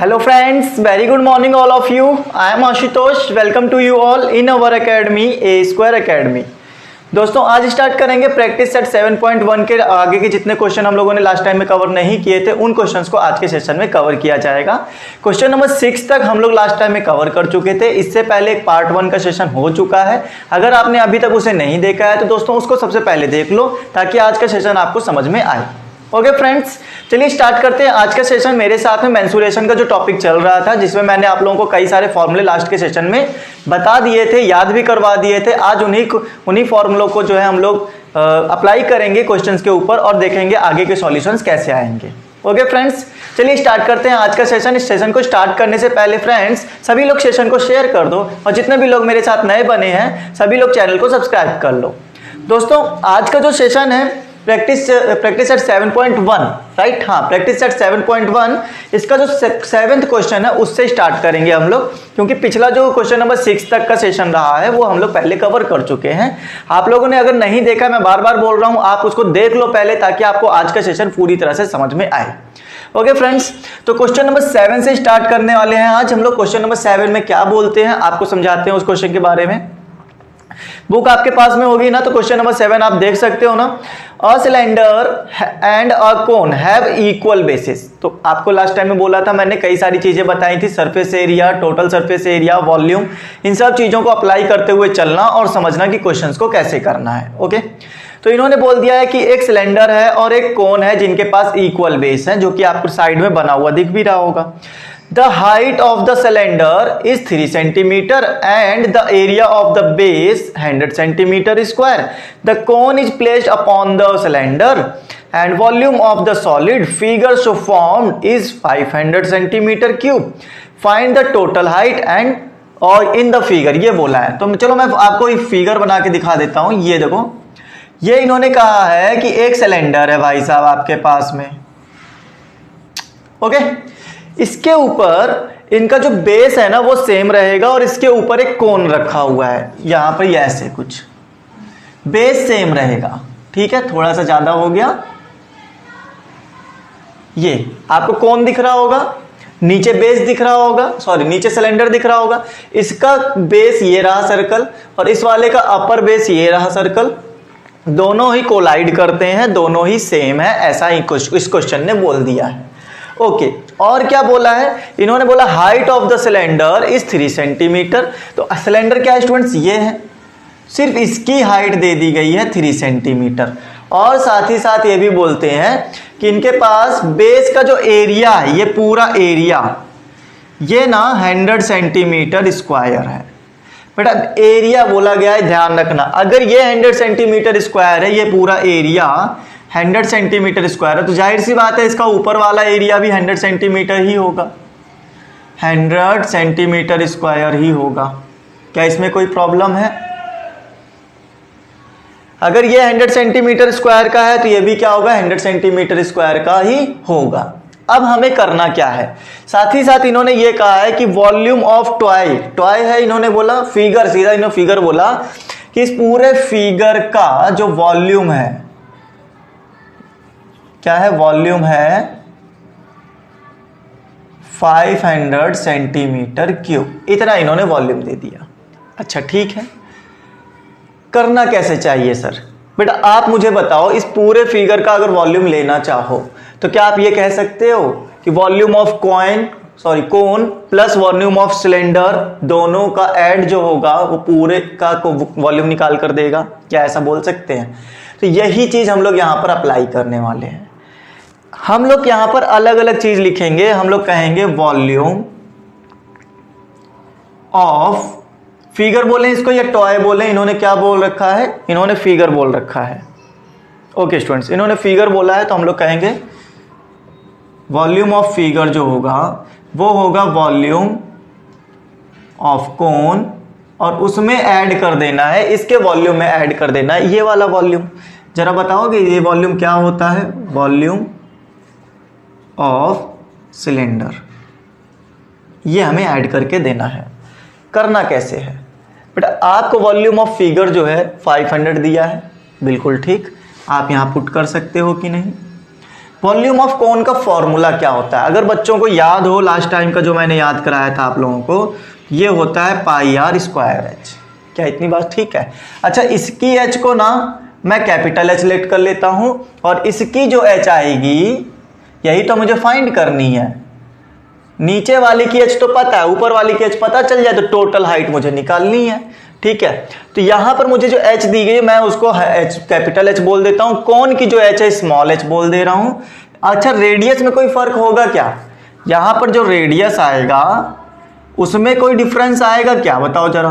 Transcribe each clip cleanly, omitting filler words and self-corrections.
Hello friends, very good morning all of you. I am Ashutosh. Welcome to you all in our academy, A Square Academy. दोस्तों आज start करेंगे practice set 7.1 के आगे के जितने question हम लोगों ने लास्ट टाइम में कवर नहीं किए थे उन क्वेश्चंस को आज के सेशन में कवर किया जाएगा। क्वेश्चन नंबर 6 तक हम लोग लास्ट टाइम में कवर कर चुके थे। इससे पहले एक पार्ट 1 का सेशन हो चुका है। अगर आपने अभी तक उसे नहीं देखा है तो दोस्तों उसको सबसे पहले देख लो ताकि आज का सेशन आपको समझ में आए। ओके फ्रेंड्स, चलिए स्टार्ट करते हैं आज का सेशन। मेरे साथ में मेंसुरेशन का जो टॉपिक चल रहा था जिसमें मैंने आप लोगों को कई सारे फॉर्मूले लास्ट के सेशन में बता दिए थे, याद भी करवा दिए थे। आज उन्हीं फॉर्मूलों को जो है हम लोग अप्लाई करेंगे क्वेश्चंस के ऊपर और देखेंगे आगे के सॉल्यूशंस कैसे आएंगे। ओके फ्रेंड्स, चलिए स्टार्ट करते हैं आज का सेशन। इस सेशन को स्टार्ट करने से पहले फ्रेंड्स सभी लोग सेशन को शेयर कर दो और जितने भी लोग मेरे साथ नए बने हैं सभी लोग चैनल को सब्सक्राइब कर लो। दोस्तों आज का जो सेशन है प्रैक्टिस सेट 7.1, राइट? हाँ, प्रैक्टिस सेट 7.1 इसका जो 7th क्वेश्चन है उससे स्टार्ट करेंगे हम लोग, क्योंकि पिछला जो क्वेश्चन नंबर 6 तक का सेशन रहा है वो हम लोग पहले कवर कर चुके हैं। आप लोगों ने अगर नहीं देखा, मैं बार बार बोल रहा हूँ, आप उसको देख लो पहले ताकि आपको आज का सेशन पूरी तरह से समझ में आए। ओके फ्रेंड्स, तो क्वेश्चन नंबर 7 से स्टार्ट करने वाले हैं आज हम लोग। क्वेश्चन नंबर 7 में क्या बोलते हैं आपको समझाते हैं उस क्वेश्चन के बारे में। बुक आपके पास में होगी ना, तो क्वेश्चन नंबर 7 आप देख सकते हो ना। A cylinder and a cone have equal basis. तो आपको लास्ट टाइम में बोला था मैंने, कई सारी चीजें बताई थी, surface area, total surface area, volume, इन सब चीजों को अप्लाई करते हुए चलना और समझना कि क्वेश्चंस को कैसे करना है। ओके, तो इन्होंने बोल दिया है कि एक सिलेंडर है और एक कोन है जिनके पास इक्वल बेस है, जो कि आपको साइड में बना हुआ दिख भी रहा होगा। The height of the cylinder is 3 centimeter and the area of the base 100 centimeter square. The cone is placed upon the cylinder and volume of the solid figure so formed is 500 centimeter cube. Find the total height and और in the figure ये बोला है। तो चलो मैं आपको एक figure बना के दिखा देता हूँ। ये देखो, ये इन्होंने कहा है कि एक सिलेंडर है भाई साहब आपके पास में। ओके, इसके ऊपर इनका जो बेस है ना वो सेम रहेगा और इसके ऊपर एक कोन रखा हुआ है यहां पर, ऐसे कुछ बेस सेम रहेगा। ठीक है, थोड़ा सा ज्यादा हो गया। ये आपको कोन दिख रहा होगा, नीचे बेस दिख रहा होगा, सॉरी नीचे सिलेंडर दिख रहा होगा। इसका बेस ये रहा सर्कल और इस वाले का अपर बेस ये रहा सर्कल। दोनों ही कोलाइड करते हैं, दोनों ही सेम है, ऐसा ही कुछ इस क्वेश्चन ने बोल दिया है। ओके, और क्या बोला है इन्होंने? बोला height of the cylinder is 3 centimetre. तो सिलेंडर क्या है स्टूडेंट्स? ये है, सिर्फ इसकी हाइट दे दी गई है 3 सेंटीमीटर। और साथ ही साथ ये भी बोलते हैं कि इनके पास बेस का जो एरिया है, ये पूरा एरिया ये ना 100 सेंटीमीटर स्क्वायर है। बेटा एरिया बोला गया है, ध्यान रखना। अगर ये 100 सेंटीमीटर स्क्वायर है, ये पूरा एरिया 100 सेंटीमीटर स्क्वायर है, तो जाहिर सी बात है इसका ऊपर वाला एरिया भी 100 सेंटीमीटर ही होगा, 100 सेंटीमीटर स्क्वायर ही होगा। क्या इसमें कोई प्रॉब्लम है? अगर ये 100 सेंटीमीटर स्क्वायर का है तो ये भी क्या होगा? 100 सेंटीमीटर स्क्वायर का ही होगा। अब हमें करना क्या है? साथ ही साथ इन्होंने ये कहा है कि वॉल्यूम ऑफ टॉय है, इन्होंने बोला फिगर, सीधा इन्होंने फिगर बोला कि इस पूरे फिगर का जो वॉल्यूम है, क्या है? वॉल्यूम है 500 सेंटीमीटर क्यूब। इतना इन्होंने वॉल्यूम दे दिया। अच्छा ठीक है, करना कैसे चाहिए सर? बेटा आप मुझे बताओ, इस पूरे फिगर का अगर वॉल्यूम लेना चाहो तो क्या आप ये कह सकते हो कि volume of cone plus volume of cylinder दोनों का ऐड जो होगा वो पूरे का वॉल्यूम निकाल कर देगा? क्या ऐसा बोल सकते हैं? तो यही चीज हम लोग यहां पर अप्लाई करने वाले हैं। हम लोग यहां पर अलग अलग चीज लिखेंगे। हम लोग कहेंगे वॉल्यूम ऑफ फिगर बोले इसको या टॉय बोले, इन्होंने क्या बोल रखा है? इन्होंने फिगर बोल रखा है। ओके स्टूडेंट्स, इन्होंने फिगर बोला है तो हम लोग कहेंगे वॉल्यूम ऑफ फिगर जो होगा वो होगा वॉल्यूम ऑफ कोन और उसमें ऐड कर देना है, इसके वॉल्यूम में ऐड कर देना है ये वाला वॉल्यूम। जरा बताओगे ये वॉल्यूम क्या होता है? वॉल्यूम ऑफ सिलेंडर, ये हमें ऐड करके देना है। करना कैसे है बेटा? आपको वॉल्यूम ऑफ फिगर जो है 500 दिया है, बिल्कुल ठीक, आप यहां पुट कर सकते हो कि नहीं? वॉल्यूम ऑफ कोन का फॉर्मूला क्या होता है? अगर बच्चों को याद हो लास्ट टाइम का जो मैंने याद कराया था आप लोगों को, ये होता है पाई आर स्क्वायर एच। क्या इतनी बात ठीक है? अच्छा, इसकी एच को ना मैं कैपिटल एच लेट कर लेता हूं और इसकी जो एच आएगी यही तो मुझे फाइंड करनी है। नीचे वाली की एच तो पता है, ऊपर वाली की एच पता चल जाए तो टोटल हाइट मुझे निकालनी है। ठीक है, तो यहां पर मुझे जो एच दी गई मैं उसको एच कैपिटल एच बोल देता हूं, कौन की जो एच है स्मॉल एच बोल दे रहा हूं। अच्छा, रेडियस में कोई फर्क होगा क्या? यहां पर जो रेडियस आएगा उसमें कोई डिफरेंस आएगा क्या? बताओ जरा।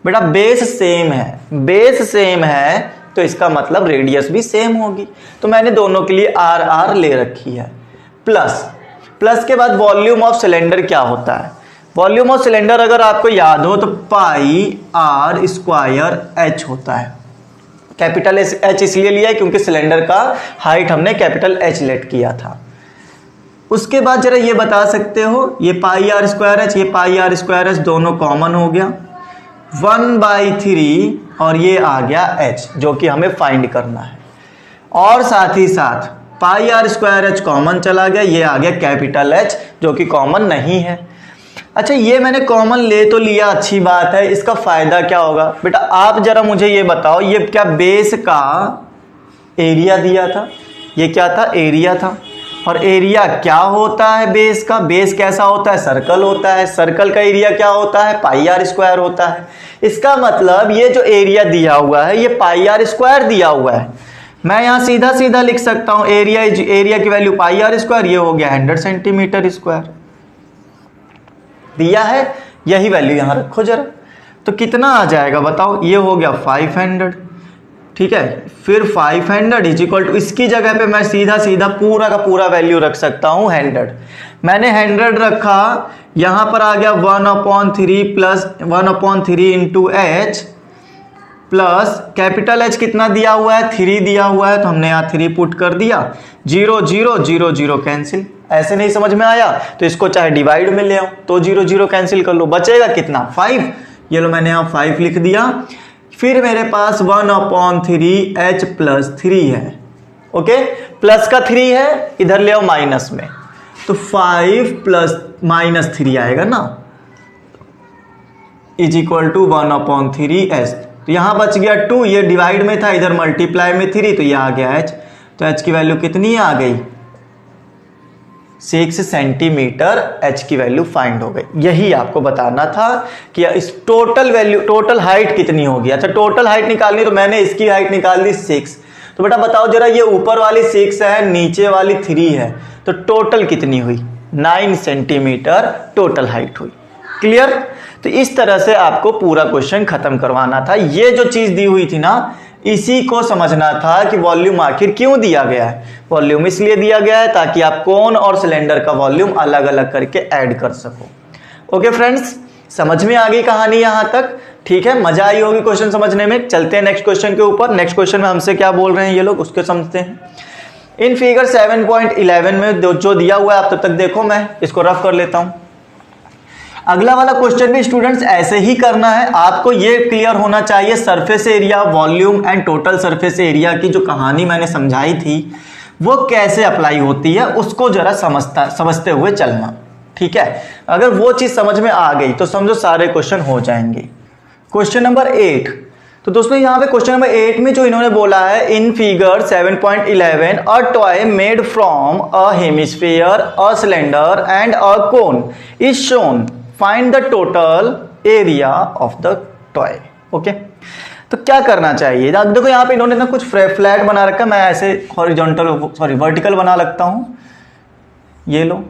बेटा बेस सेम है, बेस सेम है तो इसका मतलब रेडियस भी सेम होगी। तो मैंने दोनों के लिए आर आर ले रखी है। प्लस के बाद वॉल्यूम ऑफ सिलेंडर क्या होता है? वॉल्यूम ऑफ सिलेंडर अगर आपको याद हो तो पाई आर स्क्वायर एच होता है। कैपिटल एच इसलिए लिया है क्योंकि सिलेंडर का हाइट हमने कैपिटल एच लेट किया था। उसके बाद जरा ये बता सकते हो, ये पाई आर स्क्वायर एच, ये पाई आर स्क्वायर एच दोनों कॉमन हो गया 1/3 और ये आ गया एच जो कि हमें फाइंड करना है। और साथ ही साथ पाई आर स्क्वायर एच कॉमन चला गया, ये आ गया कैपिटल एच जो कि कॉमन नहीं है। अच्छा, ये मैंने कॉमन ले तो लिया, अच्छी बात है, इसका फायदा क्या होगा? बेटा आप जरा मुझे ये बताओ, ये क्या बेस का एरिया दिया था? ये क्या था? एरिया था। और एरिया क्या होता है बेस का? बेस कैसा होता है? सर्कल होता है। सर्कल का एरिया क्या होता है? पाई आर स्क्वायर होता है। इसका मतलब ये जो एरिया दिया हुआ है ये पाई आर स्क्वायर दिया हुआ है। मैं यहां सीधा सीधा लिख सकता हूं एरिया की वैल्यू पाई आर स्क्वायर, ये हो गया 100 सेंटीमीटर स्क्वायर दिया है। यही वैल्यू यहां रखो जरा, तो कितना आ जाएगा बताओ? ये हो गया 500। ठीक है, फिर 500 इज इक्वल टू, इसकी जगह पे मैं सीधा सीधा पूरा का पूरा वैल्यू रख सकता हूं 100। मैंने 100 रखा, यहां पर आ गया 1/3 plus 1/3 into H plus capital H कितना दिया हुआ है? 3 दिया हुआ है, तो हमने यहाँ 3 पुट कर दिया। 0 0 0 0 कैंसिल। ऐसे नहीं समझ में आया तो इसको चाहे डिवाइड में ले आओ तो 0 0 कैंसिल कर लो, बचेगा कितना? 5। ये लो मैंने यहाँ 5 लिख दिया। फिर मेरे पास 1/3 एच प्लस 3 है। ओके, प्लस का 3 है, इधर ले आओ माइनस में, तो 5 प्लस -3 आएगा ना, इज इक्वल टू 1/3 एच। तो यहां बच गया 2, ये डिवाइड में था, इधर मल्टीप्लाई में 3, तो ये आ गया एच। तो एच की वैल्यू कितनी आ गई? 6 सेंटीमीटर एच की वैल्यू फाइंड हो गई। यही आपको बताना था कि इस टोटल वैल्यू, टोटल हाइट कितनी होगी। अच्छा, टोटल हाइट निकालनी तो मैंने इसकी हाइट निकाल दी 6। तो बेटा बताओ जरा, ये ऊपर वाली 6 है, नीचे वाली 3 है, तो टोटल कितनी हुई? 9 सेंटीमीटर टोटल हाइट हुई। क्लियर? तो इस तरह से आपको पूरा क्वेश्चन खत्म करवाना था। ये जो चीज दी हुई थी ना, इसी को समझना था कि वॉल्यूम आखिर क्यों दिया गया है। वॉल्यूम इसलिए दिया गया है ताकि आप कोन और सिलेंडर का वॉल्यूम अलग अलग करके ऐड कर सको। ओके फ्रेंड्स, समझ में आ गई कहानी यहां तक? ठीक है, मजा आई होगी क्वेश्चन समझने में। चलते हैं नेक्स्ट क्वेश्चन के ऊपर। नेक्स्ट क्वेश्चन में हमसे क्या बोल रहे हैं ये लोग, उसके समझते हैं। इन फिगर 7.11 में जो दिया हुआ है आप तब तक देखो, मैं इसको रफ कर लेता हूं। अगला वाला क्वेश्चन भी स्टूडेंट्स ऐसे ही करना है। आपको ये क्लियर होना चाहिए surface area, volume and total surface area की जो कहानी मैंने समझाई थी वो कैसे अप्लाई होती है, उसको जरा समझते हुए चलना। ठीक है, अगर वो चीज समझ में आ गई तो समझो सारे क्वेश्चन हो जाएंगे। क्वेश्चन नंबर 8, तो दोस्तों यहाँ पे क्वेश्चन नंबर 8 में जो इन्होंने बोला है, in figure 7.11 a toy made from a hemisphere, a cylinder and a cone is shown, find the total area of the toy. Okay, तो क्या करना चाहिए? देखो यहाँ पे इन्होंने ना कुछ फ्लैट बना रखा है, मैं ऐसे वर्टिकल बना लगता हूं। ये लो,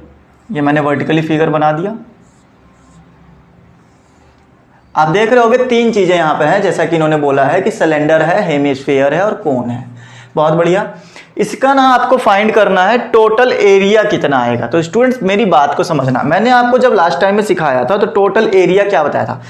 ये मैंने वर्टिकली फिगर बना दिया। आप देख रहे होगे 3 चीजें यहां पे हैं, जैसा कि इन्होंने बोला है कि सिलेंडर है, हेमिस्फीयर है और कोन है। बहुत बढ़िया। इसका ना आपको फाइंड करना है टोटल एरिया कितना आएगा। तो स्टूडेंट्स मेरी बात को समझना, मैंने आपको जब लास्ट टाइम में सिखाया था तो टोटल एरिया क्या बताया था?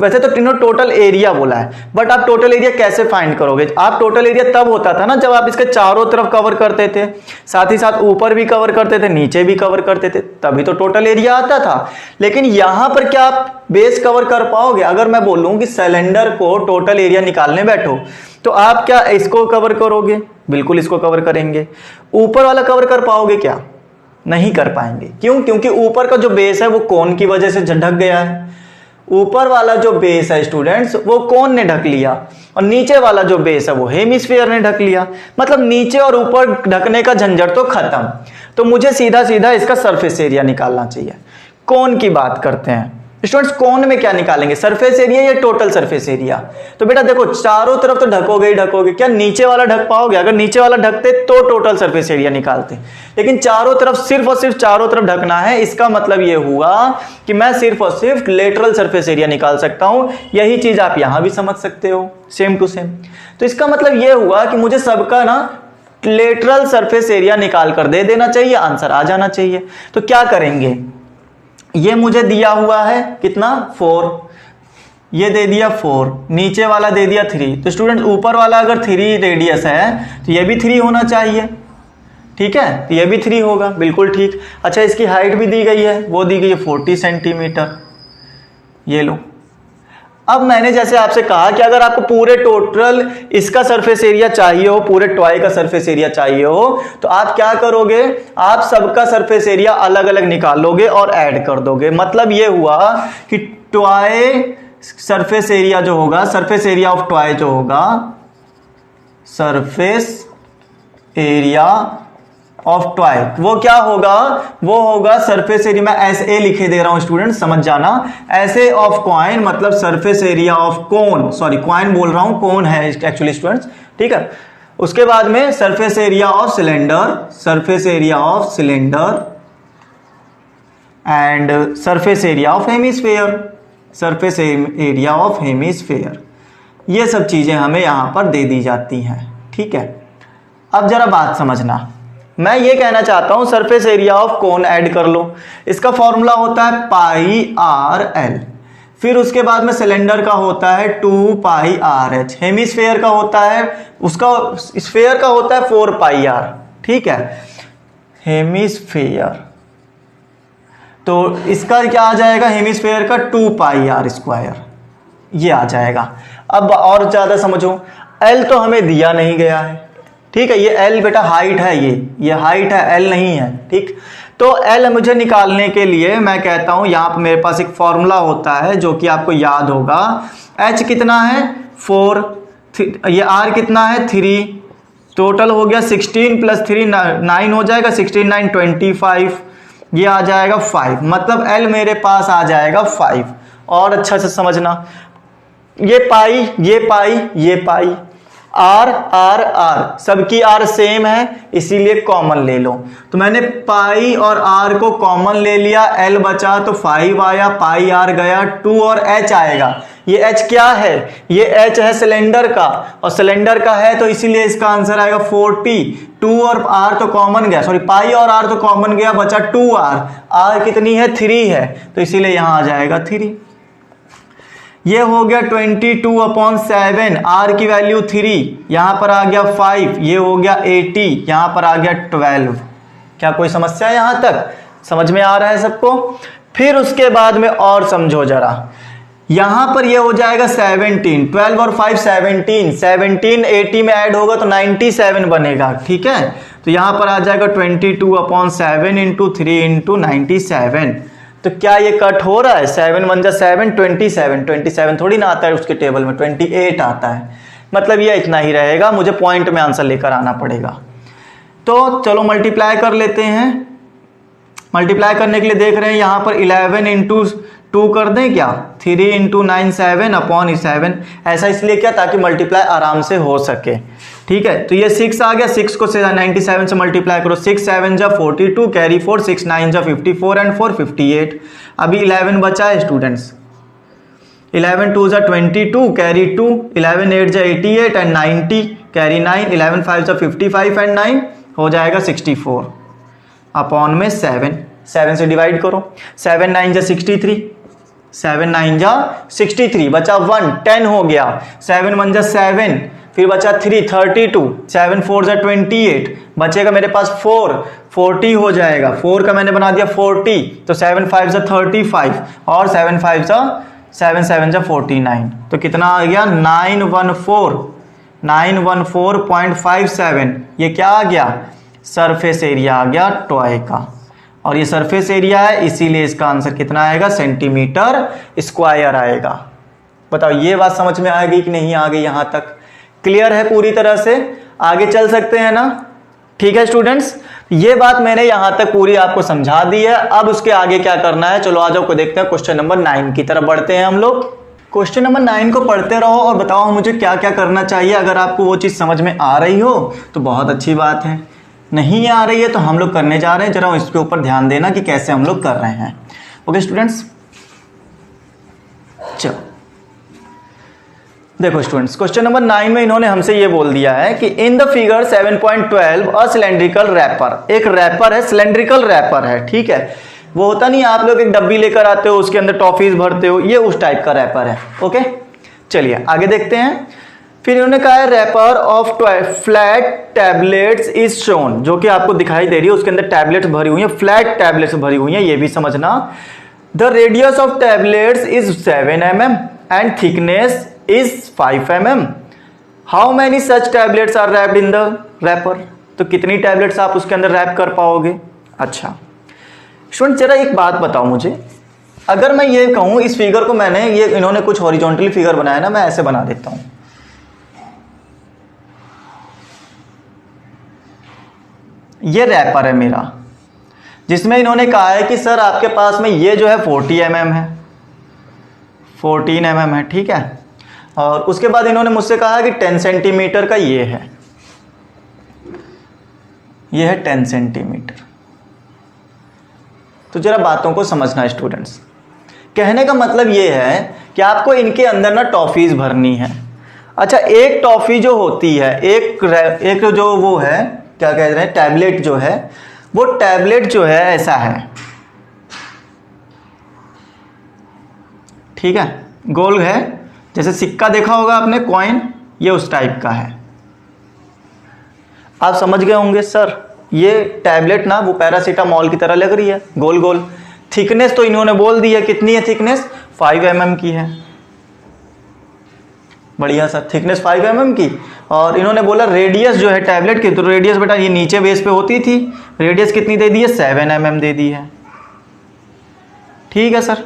वैसे तो तीनों टोटल एरिया बोला है, बट आप टोटल एरिया कैसे फाइंड करोगे? आप टोटल एरिया तब होता था ना जब आप इसके चारों तरफ कवर करते थे, साथ ही साथ ऊपर भी कवर करते थे, नीचे भी कवर करते थे, तभी तो टोटल एरिया आता था। लेकिन यहां पर क्या आप बेस कवर कर पाओगे? अगर मैं बोलूं कि सिलेंडर को टोटल एरिया निकालने बैठो तो आप क्या इसको कवर करोगे? बिल्कुल इसको कवर करेंगे। ऊपर वाला कवर कर पाओगे क्या? नहीं कर पाएंगे। क्यों? क्योंकि ऊपर का जो बेस है वो कोन की वजह से ढक गया है। ऊपर वाला जो बेस है स्टूडेंट्स वो कोन ने ढक लिया, और नीचे वाला जो बेस है वो हेमिस्फीयर ने ढक लिया। मतलब नीचे और ऊपर ढकने का झंझट तो खत्म। तो मुझे सीधा सीधा इसका सरफेस एरिया निकालना चाहिए। कोन की बात करते हैं स्टूडेंट्स। कोन में क्या निकालेंगे? सरफेस एरिया या टोटल सरफेस एरिया? तो बेटा देखो, चारों तरफ तो ढकोगे ही ढकोगे, क्या नीचे वाला ढक पाओगे? अगर नीचे वाला ढकते तो टोटल सरफेस एरिया निकालते, लेकिन चारों तरफ सिर्फ और सिर्फ चारों तरफ ढकना है। इसका मतलब ये हुआ कि मैं सिर्फ और सिर्फ लेटरल सरफेस एरिया निकाल सकता हूं। यही चीज आप यहां भी समझ सकते हो, सेम टू सेम। तो इसका मतलब ये हुआ कि मुझे सबका ना लेटरल सरफेस एरिया निकाल कर दे देना चाहिए, आंसर आ जाना चाहिए। तो क्या करेंगे? ये मुझे दिया हुआ है कितना? 4, ये दे दिया 4, नीचे वाला दे दिया 3। तो स्टूडेंट ऊपर वाला अगर 3 रेडियस है तो ये भी 3 होना चाहिए, ठीक है? तो ये भी 3 होगा, बिल्कुल ठीक। अच्छा, इसकी हाइट भी दी गई है, वो दी गई है 40 सेंटीमीटर। ये लो। अब मैंने जैसे आपसे कहा कि अगर आपको पूरे टोटल इसका सरफेस एरिया चाहिए हो, पूरे टॉय का सरफेस एरिया चाहिए हो, तो आप क्या करोगे? आप सबका सरफेस एरिया अलग अलग निकालोगे और ऐड कर दोगे। मतलब ये हुआ कि टॉय सरफेस एरिया जो होगा, सरफेस एरिया ऑफ टॉय जो होगा, सरफेस एरिया ऑफ टॉय वो क्या होगा? वो होगा सरफेस एरिया, मैं ऐसे लिखे दे रहा हूं स्टूडेंट, समझ जाना। ऐसे ऑफ कॉइन मतलब surface area of cone, sorry coin बोल रहा हूं, कोन है एक्चुअली स्टूडेंट्स, ठीक है? उसके बाद में surface area of cylinder, surface area of cylinder and surface area of hemisphere, surface area of hemisphere. ये सब चीजें हमें यहां पर दे दी जाती हैं, ठीक है? अब जरा बात समझना, मैं ये कहना चाहता हूं surface area of cone add कर लो। इसका फॉर्मूला होता है पाई आर एल, फिर उसके बाद में सिलेंडर का होता है 2 पाई आर एच, हेमिस्फेयर का होता है, उसका स्फेयर का होता है 4 पाई आर, ठीक है? हेमिस्फेयर, तो इसका क्या आ जाएगा? हेमिस्फेयर का 2 पाई आर स्क्वायर, ये आ जाएगा। अब और ज्यादा समझो, एल तो हमें दिया नहीं गया है, ठीक है? ये एल बेटा हाइट है, ये हाइट है, एल नहीं है, ठीक? तो एल मुझे निकालने के लिए मैं कहता हूं यहां पर मेरे पास एक फॉर्मूला होता है जो कि आपको याद होगा। एच कितना है? 4, ये आर कितना है? 3, टोटल हो गया 16 + 3 9 हो जाएगा, 16 9 25, ये आ जाएगा 5। मतलब एल मेरे पास आ जाएगा 5। और अच्छा से समझना, ये पाई, ये पाई, ये पाई, आर आर आर, सबकी आर सेम है इसीलिए कॉमन ले लो। तो मैंने पाई और आर को कॉमन ले लिया, एल बचा तो 5 आया, पाई आर गया 2 और एच आएगा। ये एच क्या है? ये एच है सिलेंडर का, और सिलेंडर का है तो इसीलिए इसका आंसर आएगा 40। 2 और आर तो कॉमन गया, सॉरी पाई और आर तो कॉमन गया, बचा 2 आर। आर कितनी है? 3 है, तो इसीलिए यहां आ जाएगा 3। ये हो गया 22/7, आर की वैल्यू 3, यहां पर आ गया 5, ये हो गया 80, यहां पर आ गया 12। क्या कोई समस्या है? यहां तक समझ में आ रहा है सबको? फिर उसके बाद में और समझो जरा, यहां पर ये हो जाएगा 17, 12 और 5 17, 17 80 में ऐड होगा तो 97 बनेगा, ठीक है? तो यहां पर आ जाएगा 22/7 × 3 × 97। तो क्या ये कट हो रहा है? 7 1 7, 27 थोड़ी ना आता है उसके टेबल में, 28 आता है। मतलब ये इतना ही रहेगा, मुझे पॉइंट में आंसर लेकर आना पड़ेगा। तो चलो मल्टीप्लाई कर लेते हैं। मल्टीप्लाई करने के लिए देख रहे हैं यहां पर 11 × 2 कर दें क्या? 3 × 9 7/7। ऐसा इसलिए क्या? ताकि मल्टीप्लाई आराम से हो सके, ठीक है? तो ये 6 आ गया, 6 को 97 से मल्टीप्लाई करो, 6 7 जा 42, कैरी 4, 6 9 जा 54 एंड 4 58। अभी 11 बचा है स्टूडेंट्स, 11 2 जा 22, कैरी 2, 11 8 जा 88 एंड 90, कैरी 9, 11 5 जा 55 एंड 9 हो जाएगा 64/7। 7 से डिवाइड करो, 7 9 जा 63, 7 9 जा 63, बचा 1, 10 हो गया, 7 1 जा 7, फिर बचा 3 32, 7 4 जा 28, बचेगा मेरे पास 4 40 हो जाएगा। 4 का मैंने बना दिया 40, तो 7 5 जा 35 और 7 5 जा 7 7 जा 49। तो कितना आ गया? 914, 914.57, ये क्या आ गया, सरफेस एरिया आ गया टॉय का। और ये सरफेस एरिया है, इसीलिए इसका आंसर कितना आएगा, सेंटीमीटर स्क्वायर आएगा। बताओ ये बात समझ में आ गई कि नहीं आ गई, यहां तक क्लियर है पूरी तरह से, आगे चल सकते हैं ना। ठीक है स्टूडेंट्स, ये बात मैंने यहां तक पूरी आपको समझा दी है। अब उसके आगे क्या करना है, चलो आ जाओ को देखते हैं, क्वेश्चन नंबर 9 की तरफ बढ़ते हैं हम लोग। क्वेश्चन नंबर 9 को पढ़ते रहो और बताओ मुझे क्या क्या करना चाहिए। अगर आपको वो चीज समझ में आ रही हो तो बहुत अच्छी बात है, नहीं आ रही है तो हम लोग करने जा रहे हैं, जरा इसके ऊपर ध्यान देना कि कैसे हम लोग कर रहे हैं। ओके स्टूडेंट्स, चलो देखो स्टूडेंट्स, क्वेश्चन नंबर 9 में इन्होंने हमसे ये बोल दिया है कि in the figure 7.12 a cylindrical wrapper, एक रैपर है, सिलेंड्रिकल रैपर है, ठीक है, वो होता नहीं आप लोग एक डब्बी लेकर आते हो उसके अंदर टॉफीज भरते हो, ये उस टाइप का रैपर है। ओके चलिए आगे देखते हैं। फिर इन्होंने कहा है wrapper of flat tablets is shown, जो कि आपको दिखाई दे रही है, उसके अंदर टैबलेट्स भरी हुई है, फ्लैट टैबलेट्स भरी हुई है, ये भी समझना। The radius of tablets is 7 mm and thickness is 5 mm. How many such tablets are wrapped in the wrapper? तो कितनी टैबलेट्स आप उसके अंदर रैप कर पाओगे। अच्छा स्टूडेंट जरा एक बात बताओ मुझे, अगर मैं ये कहूं इस फिगर को, मैंने ये इन्होंने कुछ हॉरिजॉन्टली फिगर बनाया ना, मैं ऐसे बना देता हूं, ये रैपर है मेरा, जिसमें इन्होंने कहा है कि सर आपके पास में ये जो है 40 mm है, 14 mm है, ठीक है, और उसके बाद इन्होंने मुझसे कहा कि 10 सेंटीमीटर का ये है 10 सेंटीमीटर। तो जरा बातों को समझना स्टूडेंट्स, कहने का मतलब ये है कि आपको इनके अंदर ना टॉफीज भरनी है। अच्छा एक टॉफी जो होती है, एक जो वो है क्या कह रहे हैं, टैबलेट जो है, वो टैबलेट जो है ऐसा है, ठीक है, गोल है, जैसे सिक्का देखा होगा आपने, कॉइन, ये उस टाइप का है। आप समझ गए होंगे सर ये टैबलेट ना वो पैरासीटामोल की तरह लग रही है, गोल गोल। थिकनेस तो इन्होंने बोल दी है, कितनी है थिकनेस, 5 mm की है, बढ़िया सर, थिकनेस 5 mm की। और इन्होंने बोला रेडियस जो है टैबलेट की, तो रेडियस बेटा ये नीचे बेस पे होती थी, रेडियस कितनी दे दी है, 7 mm दे दी है, ठीक है सर,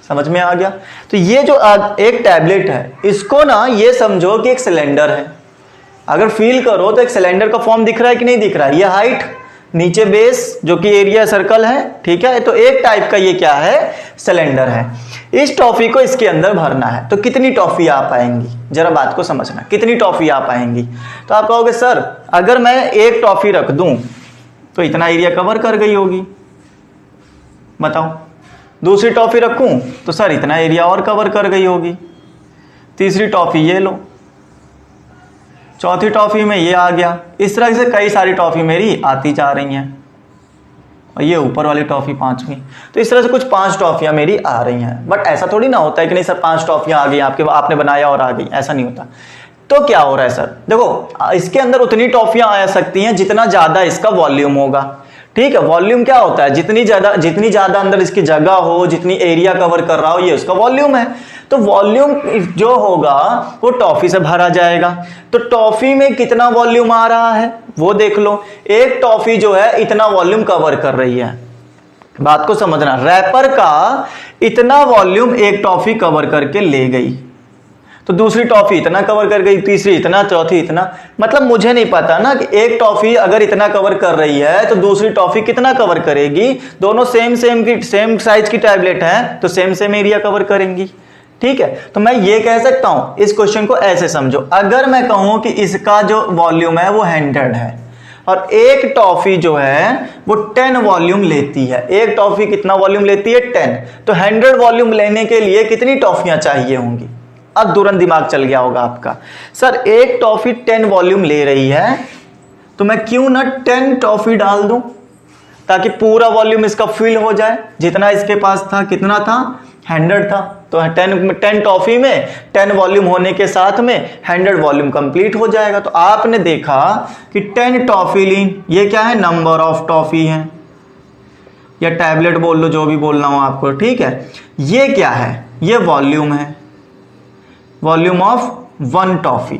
समझ में आ गया। तो ये जो एक टैबलेट है, इसको ना ये समझो कि एक सिलेंडर है, अगर फील करो तो एक सिलेंडर का फॉर्म दिख रहा है कि नहीं दिख रहा है, ये हाइट, नीचे बेस जो कि एरिया सर्कल है, ठीक है, तो एक टाइप का ये क्या है, सिलेंडर है। इस टॉफी को इसके अंदर भरना है, तो कितनी टॉफी आ पाएंगी, जरा बात को समझना, कितनी टॉफी आ पाएंगी। तो आप कहोगे सर अगर मैं एक टॉफी रख दूं तो इतना एरिया कवर कर गई होगी, बताओ, दूसरी टॉफी रखूं तो सर इतना एरिया और कवर कर गई होगी, तीसरी टॉफी ये लो, चौथी टॉफी में ये आ गया, इस तरह से कई सारी टॉफी मेरी आती जा रही हैं, और ये ऊपर वाली टॉफी 5वीं, तो इस तरह से कुछ 5 टॉफियां मेरी आ रही हैं। बट ऐसा थोड़ी ना होता है कि नहीं सर 5 टॉफियां आ गई आपके, आपने बनाया और आ गई, ऐसा नहीं होता। तो क्या हो रहा है सर, देखो इसके अंदर उतनी टॉफियां आ सकती हैं जितना ज्यादा इसका वॉल्यूम होगा, ठीक है, वॉल्यूम क्या होता है, जितनी ज्यादा अंदर इसकी जगह हो, जितनी एरिया कवर कर रहा हो, ये उसका वॉल्यूम है। तो वॉल्यूम जो होगा वो टॉफी से भरा जाएगा। तो टॉफी में कितना वॉल्यूम आ रहा है वो देख लो, एक टॉफी जो है इतना वॉल्यूम कवर कर रही है, बात को समझना, रैपर का इतना वॉल्यूम एक टॉफी कवर करके ले गई, तो दूसरी टॉफी इतना कवर कर गई, तीसरी इतना, चौथी इतना, मतलब मुझे नहीं पता ना कि एक टॉफी अगर इतना कवर कर रही है तो दूसरी टॉफी कितना कवर करेगी, दोनों सेम साइज की टैबलेट है तो सेम एरिया कवर करेंगी, ठीक है। तो मैं ये कह सकता हूं, इस क्वेश्चन को ऐसे समझो, अगर मैं कहूं कि इसका जो वॉल्यूम है वो 100 है और एक टॉफी जो है वो 10 वॉल्यूम लेती है, एक टॉफी कितना वॉल्यूम लेती है, 10, तो 100 वॉल्यूम लेने के लिए कितनी टॉफियां चाहिए होंगी। अब तुरंत दिमाग चल गया होगा आपका, सर एक टॉफी 10 वॉल्यूम ले रही है तो मैं क्यों ना 10 टॉफी डाल दूं ताकि पूरा वॉल्यूम इसका फिल हो जाए, जितना इसके पास था, कितना था, 100 था, तो 10 टॉफी में 10 वॉल्यूम होने के साथ में 100 वॉल्यूम कंप्लीट हो जाएगा। तो आपने देखा कि 10 टॉफी ली, ये क्या है, नंबर ऑफ टॉफी है, या टैबलेट बोल लो, जो भी बोलना हो आपको, ठीक है। ये क्या है, ये वॉल्यूम है, वॉल्यूम ऑफ वन टॉफी।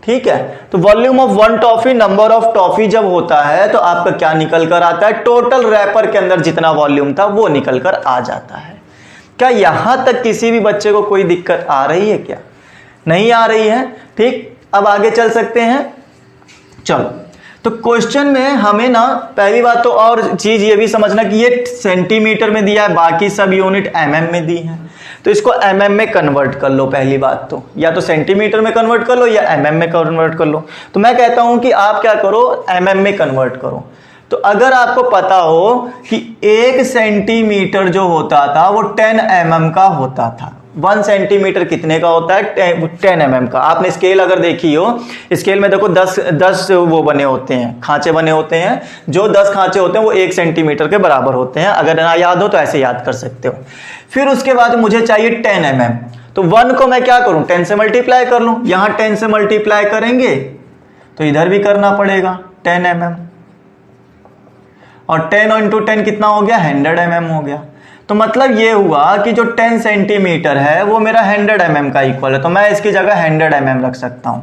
ठीक है, तो volume of one toffee, number of toffee जब होता है तो आपका क्या निकल कर आता है, टोटल रैपर के अंदर जितना वॉल्यूम था वो निकल कर आ जाता है। क्या यहां तक किसी भी बच्चे को कोई दिक्कत आ रही है क्या? नहीं आ रही है। ठीक, अब आगे चल सकते हैं। चलो, तो क्वेश्चन में हमें ना पहली बात तो और चीज ये भी समझना कि ये सेंटीमीटर में दिया है, बाकी सब यूनिट mm में दी है, तो इसको mm में कन्वर्ट कर लो। पहली बात तो या तो सेंटीमीटर में कन्वर्ट कर लो या mm में कन्वर्ट कर लो। तो मैं कहता हूं कि आप क्या करो, mm में कन्वर्ट करो। तो अगर आपको पता हो कि 1 सेंटीमीटर जो होता था वो 10 mm का होता था, 1 सेंटीमीटर कितने का होता है, 10 mm का। आपने स्केल अगर देखी हो, स्केल में देखो 10 वो बने होते हैं, खांचे बने होते हैं, जो 10 खांचे होते हैं वो 1 सेंटीमीटर के बराबर होते हैं। अगर ना याद हो तो ऐसे याद कर सकते हो। फिर उसके बाद मुझे चाहिए 10 mm, तो 1 को मैं क्या करूं, 10 से मल्टीप्लाई कर लूं। यहां 10 से मल्टीप्लाई करेंगे तो इधर भी करना पड़ेगा 10 mm, और 10 इंटू 10 कितना हो गया, 100 mm हो गया। तो मतलब ये हुआ कि जो 10 सेंटीमीटर है वो मेरा 100 mm का इक्वल है, तो मैं इसकी जगह 100 mm रख सकता हूं।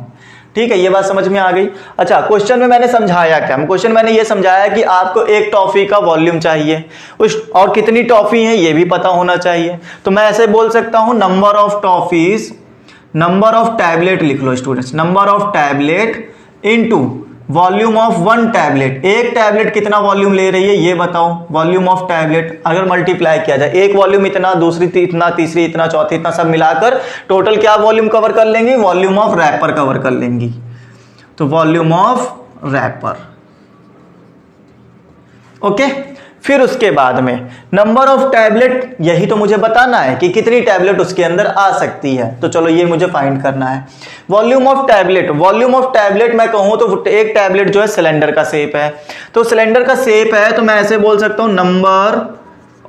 ठीक है, ये बात समझ में आ गई। अच्छा, क्वेश्चन में मैंने समझाया क्या, क्वेश्चन मैंने ये समझाया कि आपको एक टॉफी का वॉल्यूम चाहिए, उस और कितनी टॉफी है ये भी पता होना चाहिए। तो मैं ऐसे बोल सकता हूं, number of toffees, number of tablet लिख लो students, number of tablet into volume of one tablet. एक टैबलेट कितना वॉल्यूम ले रही है ये बताओ, वॉल्यूम ऑफ टैबलेट अगर मल्टीप्लाई किया जाए, एक वॉल्यूम इतना, दूसरी इतना, तीसरी इतना, चौथी इतना, सब मिलाकर टोटल क्या वॉल्यूम कवर कर लेंगे, वॉल्यूम ऑफ रैपर कवर कर लेंगी। तो वॉल्यूम ऑफ रैपर, ओके। फिर उसके बाद में नंबर ऑफ टैबलेट, यही तो मुझे बताना है कि कितनी टैबलेट उसके अंदर आ सकती है। तो चलो ये मुझे फाइंड करना है। Volume of tablet, volume of tablet मैं कहूं तो एक टैबलेट जो है सिलेंडर का शेप है, तो सिलेंडर का शेप है तो मैं ऐसे बोल सकता हूं, number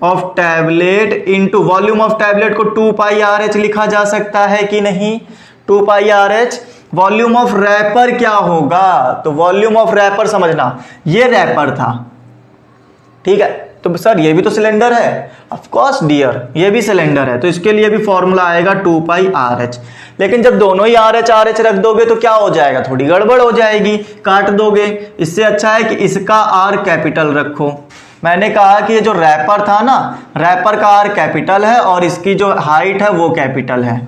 of tablet into volume of tablet को 2πRh लिखा जा सकता है कि नहीं, 2πRh। वॉल्यूम ऑफ रैपर क्या होगा, तो वॉल्यूम ऑफ रैपर समझना, ये रैपर था, ठीक है। तो सर ये भी तो सिलेंडर है, ऑफ कोर्स डियर, ये भी सिलेंडर है, तो इसके लिए भी फॉर्मूला आएगा 2πRh। लेकिन जब दोनों ही RH रख दोगे तो क्या हो जाएगा, थोड़ी गड़बड़ हो जाएगी, काट दोगे। इससे अच्छा है कि इसका R कैपिटल रखो। मैंने कहा कि ये जो रैपर था ना, रैपर का R कैपिटल है और इसकी जो हाइट है वो कैपिटल है,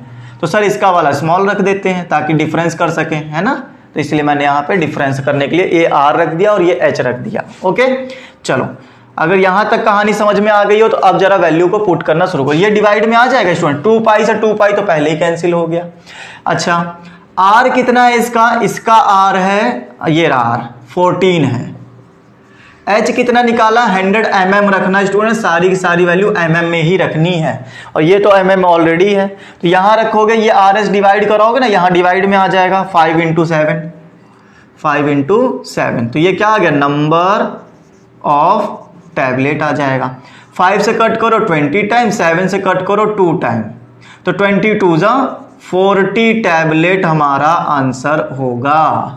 तो सर इसका वाला स्मॉल रख देते हैं ताकि डिफरेंस कर सकें, है ना। तो इसलिए मैंने यहाँ पे डिफरेंस करने के लिए ये R रख दिया और ये H रख दिया, ओके। चलो, अगर यहां तक कहानी समझ में आ गई हो तो अब जरा वैल्यू को पुट करना शुरू करो। ये डिवाइड में आ जाएगा स्टूडेंट, 2π से 2π तो पहले ही कैंसिल हो गया। अच्छा, R कितना है इसका R है, ये रहा R 14 है। H कितना निकाला, 100 mm रखना स्टूडेंट, सारी की सारी वैल्यू mm में ही रखनी है, और ये तो mm ऑलरेडी है, तो यहां रखोगे, ये RS डिवाइड करोगे ना, यहां डिवाइड में आ जाएगा 5 इंटू 7, तो ये क्या आ गया, नंबर ऑफ टैबलेट आ जाएगा। 5 से कट करो 20 टाइम, 7 से कट करो 2 टाइम, तो 22 जा 40 टैबलेट हमारा आंसर होगा।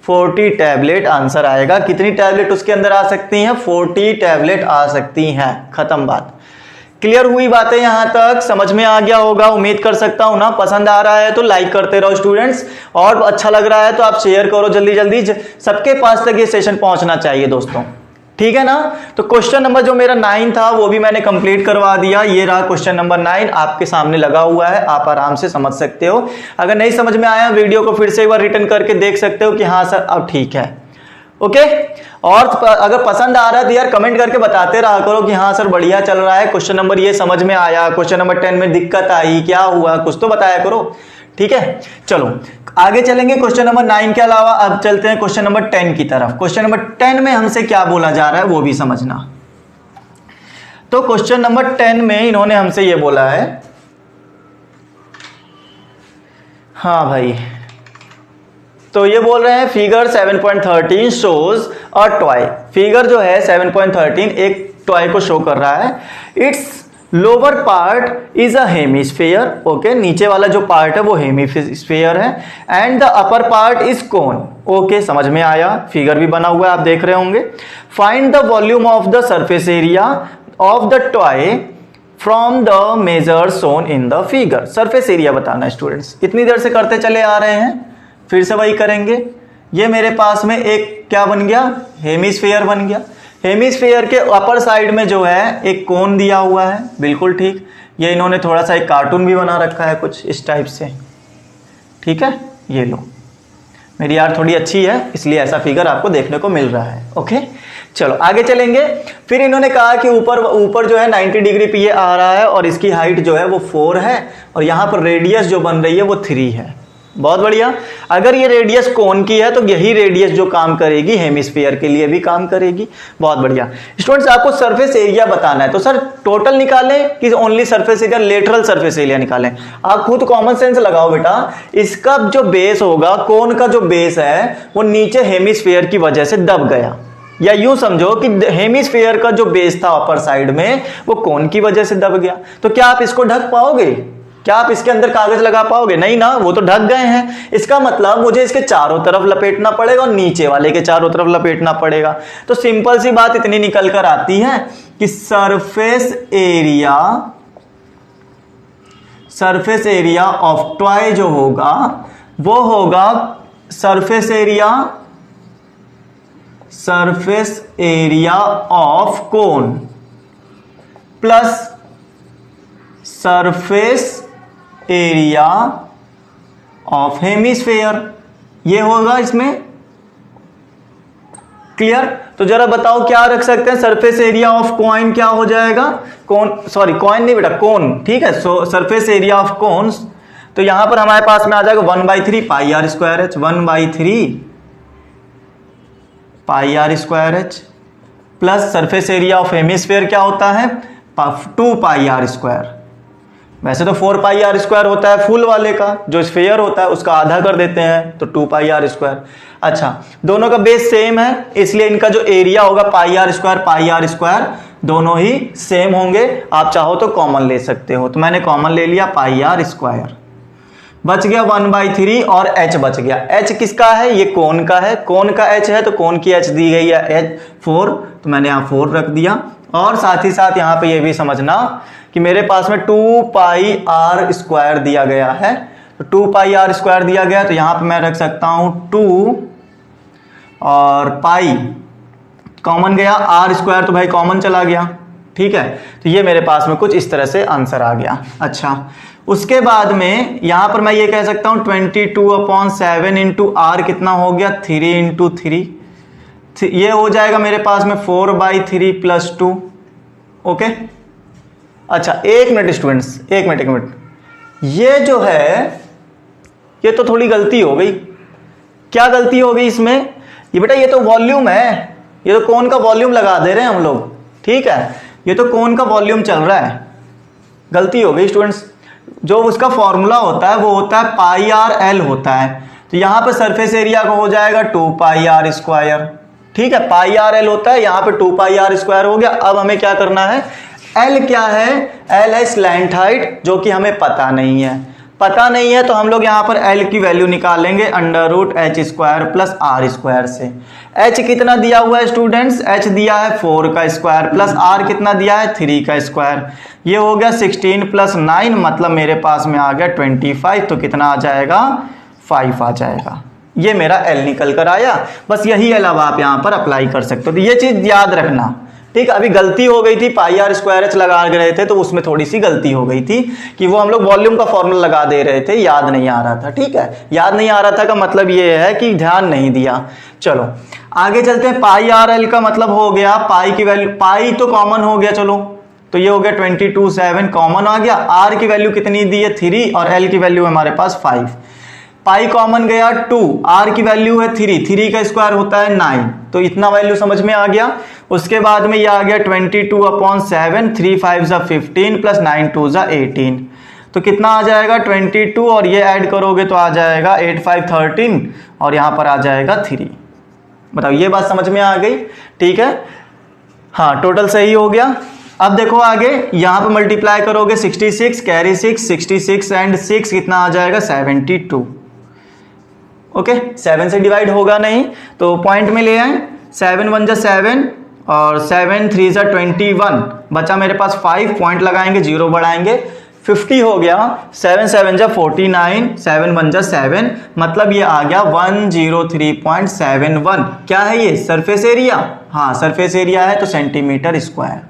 40 टैबलेट आंसर आएगा। कितनी टैबलेट उसके अंदर आ सकती हैं, 40 टैबलेट आ सकती हैं। खत्म बात। क्लियर हुई बातें यहां तक, समझ में आ गया होगा, उम्मीद कर सकता हूं ना। पसंद आ रहा है तो लाइक करते रहो स्टूडेंट्स, और अच्छा लग रहा है तो आप शेयर करो जल्दी जल्दी, सबके पास तक ये सेशन पहुंचना चाहिए दोस्तों, ठीक है ना। तो क्वेश्चन नंबर जो मेरा 9 था वो भी मैंने कंप्लीट करवा दिया। ये रहा क्वेश्चन नंबर 9, आपके सामने लगा हुआ है, आप आराम से समझ सकते हो। अगर नहीं समझ में आया, वीडियो को फिर से एक बार रिटर्न करके देख सकते हो कि हाँ सर अब ठीक है, ओके। और अगर पसंद आ रहा है तो यार कमेंट करके बताते रहा करो कि हाँ सर बढ़िया चल रहा है, क्वेश्चन नंबर ये समझ में आया, क्वेश्चन नंबर 10 में दिक्कत आई, क्या हुआ, कुछ तो बताया करो, ठीक है। चलो आगे चलेंगे। क्वेश्चन नंबर 9 के अलावा अब चलते हैं क्वेश्चन नंबर 10 की तरफ। क्वेश्चन नंबर 10 में हमसे क्या बोला जा रहा है वो भी समझना। तो क्वेश्चन नंबर 10 में इन्होंने हमसे ये बोला है, हाँ भाई, तो ये बोल रहे हैं figure 7.13 shows a toy. Figure जो है 7.13 एक टॉय को शो कर रहा है। It's lower part is a hemisphere, okay, नीचे वाला जो पार्ट है वो हेमिस्फीयर है, and the upper part is cone, okay, समझ में आया। फिगर भी बना हुआ है, आप देख रहे होंगे। Find the volume of the surface area of the toy from the measure shown in the figure. Surface area बताना है स्टूडेंट्स, इतनी देर से करते चले आ रहे हैं, फिर से वही करेंगे। ये मेरे पास में एक क्या बन गया, हेमिस्फीयर बन गया। हेमिस्फीयर के अपर साइड में जो है एक कोन दिया हुआ है, बिल्कुल ठीक। ये इन्होंने थोड़ा सा एक कार्टून भी बना रखा है कुछ इस टाइप से, ठीक है। ये लो, मेरी यार थोड़ी अच्छी है इसलिए ऐसा फिगर आपको देखने को मिल रहा है। ओके, चलो आगे चलेंगे। फिर इन्होंने कहा कि ऊपर जो है 90 डिग्री पे ये आ रहा है और इसकी हाइट जो है वो 4 है और यहाँ पर रेडियस जो बन रही है वो 3 है। बहुत बढ़िया। अगर ये रेडियस कोन की है तो यही रेडियस जो काम करेगी हेमिस्फीयर के लिए भी काम करेगी। बहुत बढ़िया। स्टूडेंट्स आपको सरफेस एरिया बताना है, तो सर टोटल निकालें कि only surface area, lateral surface area निकालें? आप खुद कॉमन सेंस लगाओ बेटा। इसका जो बेस होगा, कोन का जो बेस है वो नीचे हेमिस्फीयर की वजह से दब गया, या यूं समझो कि हेमिस्फीयर का जो बेस था अपर साइड में वो कोन की वजह से दब गया। तो क्या आप इसको ढक पाओगे? क्या आप इसके अंदर कागज लगा पाओगे? नहीं ना, वो तो ढक गए हैं। इसका मतलब मुझे इसके चारों तरफ लपेटना पड़ेगा और नीचे वाले के चारों तरफ लपेटना पड़ेगा। तो सिंपल सी बात इतनी निकल कर आती है कि सरफेस एरिया ऑफ टॉय जो होगा वो होगा surface area of cone plus surface area of hemisphere, ये होगा इसमें। क्लियर? तो जरा बताओ क्या रख सकते हैं? सरफेस एरिया ऑफ कॉइन क्या हो जाएगा? कॉइन नहीं बेटा, कोन, ठीक है। So surface area of cones, तो यहां पर हमारे पास में आ जाएगा 1/3 pi R square H, 1/3 pi R square H plus surface area of hemisphere क्या होता है? 2 पाई आर स्क्वायर। वैसे तो 4 पाई आर स्क्वायर होता है फुल वाले का, जो स्फीयर होता है उसका आधा कर देते हैं तो 2 पाई आर स्क्वायर। अच्छा, दोनों का बेस सेम है इसलिए इनका जो एरिया होगा पाई आर स्क्वायर दोनों ही सेम होंगे। आप चाहो तो कॉमन ले सकते हो, तो मैंने कॉमन ले लिया पाई आर स्क्वायर। बच गया 1/3 और h बच गया। h किसका है? ये कोन का है। कोन का h है तो कोन की h दी गई है 4, तो मैंने यहाँ 4 रख दिया। और साथ ही साथ यहाँ पे ये भी समझना कि मेरे पास में 2 पाई आर स्क्वायर दिया गया है, तो 2 पाई आर स्क्वायर दिया गया तो यहाँ पे मैं रख सकता हूँ 2 और पाई कॉमन गया, आर स्क्वायर तो भाई कॉमन चला गया, ठीक है। तो ये मेरे पास में कुछ इस तरह से आंसर आ गया। अच्छा, उसके बाद में यहां पर मैं ये कह सकता हूं 22/7 इंटू आर कितना हो गया? 3 इंटू 3, ये हो जाएगा मेरे पास में 4/3 प्लस 2। ओके, अच्छा एक मिनट स्टूडेंट्स, एक मिनट, ये जो है ये तो थोड़ी गलती हो गई। क्या गलती हो गई इसमें? ये बेटा ये तो वॉल्यूम है, ये तो कोन का वॉल्यूम लगा दे रहे हैं हम लोग, ठीक है। ये तो कोन का वॉल्यूम चल रहा है, गलती हो गई स्टूडेंट्स। जो उसका फॉर्मूला होता है वो होता है पाई आर एल होता है, तो यहां पे सरफेस एरिया का हो जाएगा 2 पाई आर स्क्वायर, ठीक है। पाई आर एल होता है, यहां पे 2 पाई आर स्क्वायर हो गया। अब हमें क्या करना है? एल क्या है? एल है स्लैंट हाइट, जो कि हमें पता नहीं है, तो हम लोग यहां पर एल की वैल्यू निकालेंगे √h² प्लस आर स्क्वायर से। h कितना दिया हुआ है स्टूडेंट्स? h दिया है 4 का स्क्वायर प्लस r कितना दिया है? 3 का स्क्वायर। ये हो गया 16 + 9, मतलब मेरे पास में आ गया 25, तो कितना आ जाएगा? 5 आ जाएगा। ये मेरा L निकल कर आया। बस यही L अब आप यहाँ पर अप्लाई कर सकते हो, तो ये चीज याद रखना, ठीक। अभी गलती हो गई थी, पाई आर स्क्वायर एच लगा रहे थे तो उसमें थोड़ी सी गलती हो गई थी कि वो हम लोग वॉल्यूम का फॉर्मूला लगा दे रहे थे, याद नहीं आ रहा था, ठीक है। याद नहीं आ रहा था का मतलब ये है कि ध्यान नहीं दिया। चलो आगे चलते हैं। पाई आर एल का मतलब हो गया पाई की वैल्यू, पाई तो कॉमन हो गया, चलो तो ये हो गया 22/7 कॉमन आ गया। आर की वैल्यू कितनी दी है? 3, और एल की वैल्यू हमारे पास 5। पाई कॉमन गया 2, आर की वैल्यू है 3 का स्क्वायर होता है 9, तो इतना वैल्यू समझ में आ गया। उसके बाद में ये आ गया 22/7, 3 5 = 15 प्लस 9 2 = 18, तो कितना आ जाएगा? 22, और ये ऐड करोगे तो आ जाएगा 8 5 13, और यहाँ पर आ जाएगा 3। बताओ ये बात समझ में आ गई? ठीक है, हाँ टोटल सही हो गया। अब देखो आगे, यहाँ पे मल्टीप्लाई करोगे 66 कैरी 6, 66 एंड 6 कितना आ जाएगा? 72। ओके, 7 से डिवाइड होगा नहीं तो पॉइंट में ले आए, 7 1 = 7 और 7 3 जा 21, बचा मेरे पास 5, पॉइंट लगाएंगे, 0 बढ़ाएंगे, 50 हो गया, 7 7 जा 49, 7 1 जा 7, मतलब ये आ गया 103.71। क्या है ये? Surface area. हाँ सरफेस एरिया है तो सेंटीमीटर स्क्वायर।